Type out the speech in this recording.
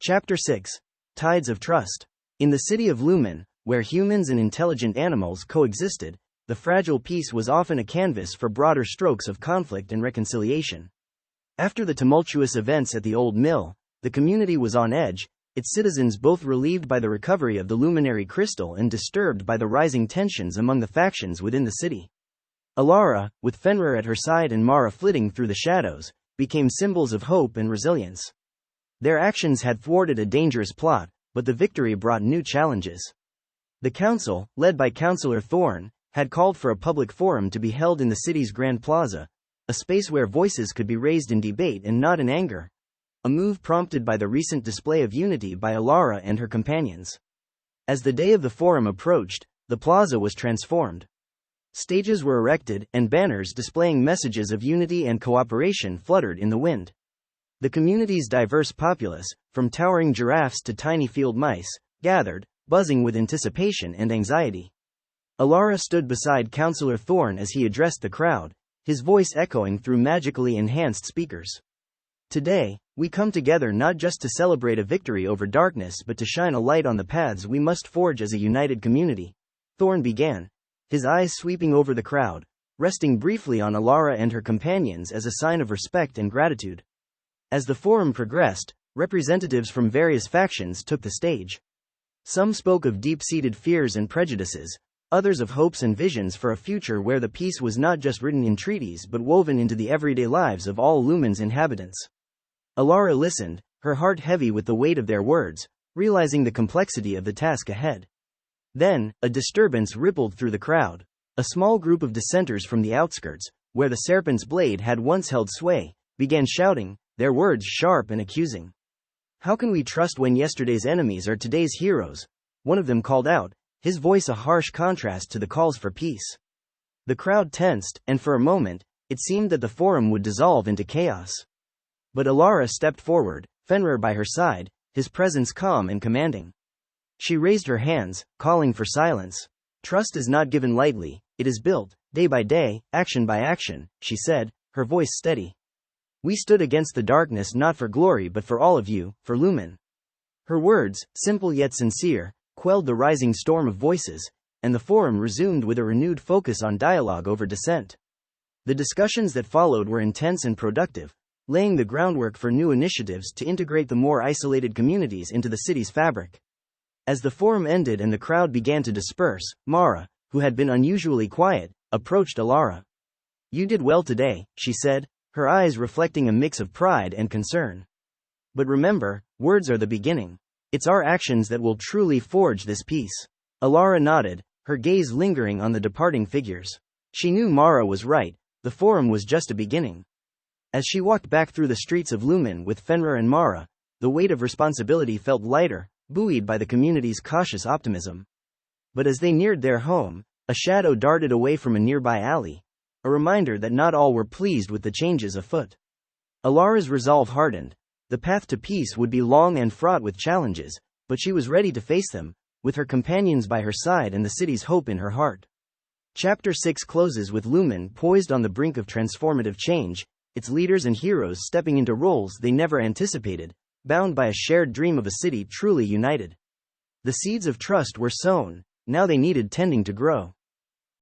Chapter 6. Tides of Trust. In the city of Lumen, where humans and intelligent animals coexisted, the fragile peace was often a canvas for broader strokes of conflict and reconciliation. After the tumultuous events at the old mill, the community was on edge, its citizens both relieved by the recovery of the luminary crystal and disturbed by the rising tensions among the factions within the city. Elara, with Fenrir at her side and Mara flitting through the shadows, became symbols of hope and resilience. Their actions had thwarted a dangerous plot, but the victory brought new challenges. The council, led by Councillor Thorn, had called for a public forum to be held in the city's Grand Plaza, a space where voices could be raised in debate and not in anger. A move prompted by the recent display of unity by Elara and her companions. As the day of the forum approached, the plaza was transformed. Stages were erected, and banners displaying messages of unity and cooperation fluttered in the wind. The community's diverse populace, from towering giraffes to tiny field mice, gathered, buzzing with anticipation and anxiety. Elara stood beside Councillor Thorn as he addressed the crowd, his voice echoing through magically enhanced speakers. Today, we come together not just to celebrate a victory over darkness but to shine a light on the paths we must forge as a united community. Thorn began, his eyes sweeping over the crowd, resting briefly on Elara and her companions as a sign of respect and gratitude. As the forum progressed, representatives from various factions took the stage. Some spoke of deep-seated fears and prejudices, others of hopes and visions for a future where the peace was not just written in treaties but woven into the everyday lives of all Lumen's inhabitants. Elara listened, her heart heavy with the weight of their words, realizing the complexity of the task ahead. Then, a disturbance rippled through the crowd. A small group of dissenters from the outskirts, where the serpent's blade had once held sway, began shouting, their words sharp and accusing. "How can we trust when yesterday's enemies are today's heroes?" one of them called out, his voice a harsh contrast to the calls for peace. The crowd tensed, and for a moment, it seemed that the forum would dissolve into chaos. But Elara stepped forward, Fenrir by her side, his presence calm and commanding. She raised her hands, calling for silence. "Trust is not given lightly, it is built, day by day, action by action," she said, her voice steady. "We stood against the darkness not for glory but for all of you, for Lumen." Her words, simple yet sincere, quelled the rising storm of voices, and the forum resumed with a renewed focus on dialogue over dissent. The discussions that followed were intense and productive, laying the groundwork for new initiatives to integrate the more isolated communities into the city's fabric. As the forum ended and the crowd began to disperse, Mara, who had been unusually quiet, approached Elara. "You did well today," she said, her eyes reflecting a mix of pride and concern. "But remember, words are the beginning. It's our actions that will truly forge this peace." Elara nodded, her gaze lingering on the departing figures. She knew Mara was right, the forum was just a beginning. As she walked back through the streets of Lumen with Fenrir and Mara, the weight of responsibility felt lighter, buoyed by the community's cautious optimism. But as they neared their home, a shadow darted away from a nearby alley, a reminder that not all were pleased with the changes afoot. Elara's resolve hardened. The path to peace would be long and fraught with challenges, but she was ready to face them, with her companions by her side and the city's hope in her heart. Chapter 6 closes with Lumen poised on the brink of transformative change, its leaders and heroes stepping into roles they never anticipated, bound by a shared dream of a city truly united. The seeds of trust were sown, now they needed tending to grow.